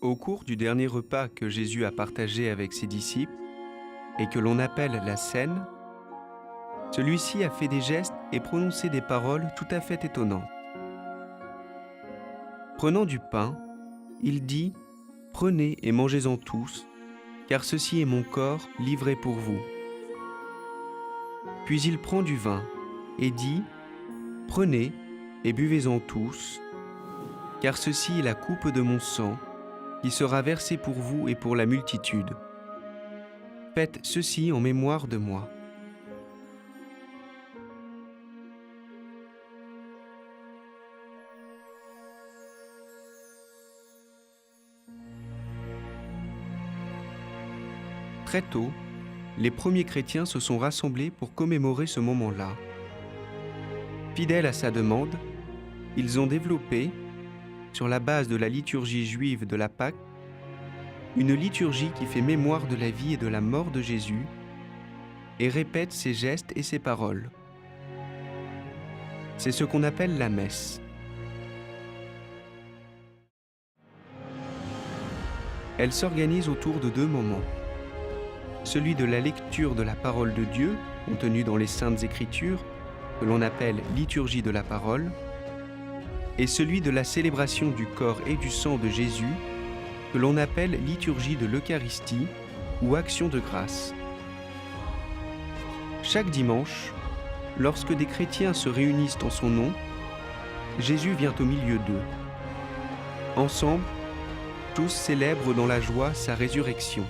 Au cours du dernier repas que Jésus a partagé avec ses disciples et que l'on appelle la scène, celui-ci a fait des gestes et prononcé des paroles tout à fait étonnantes. Prenant du pain, il dit « Prenez et mangez-en tous, car ceci est mon corps livré pour vous. » Puis il prend du vin et dit « Prenez et buvez-en tous, car ceci est la coupe de mon sang, qui sera versée pour vous et pour la multitude. Faites ceci en mémoire de moi. » Très tôt, les premiers chrétiens se sont rassemblés pour commémorer ce moment-là. Fidèles à sa demande, ils ont développé, sur la base de la liturgie juive de la Pâque, une liturgie qui fait mémoire de la vie et de la mort de Jésus et répète ses gestes et ses paroles. C'est ce qu'on appelle la messe. Elle s'organise autour de deux moments. Celui de la lecture de la parole de Dieu, contenue dans les Saintes Écritures, que l'on appelle liturgie de la parole, et celui de la célébration du corps et du sang de Jésus, que l'on appelle liturgie de l'Eucharistie ou action de grâce. Chaque dimanche, lorsque des chrétiens se réunissent en son nom, Jésus vient au milieu d'eux. Ensemble, tous célèbrent dans la joie sa résurrection.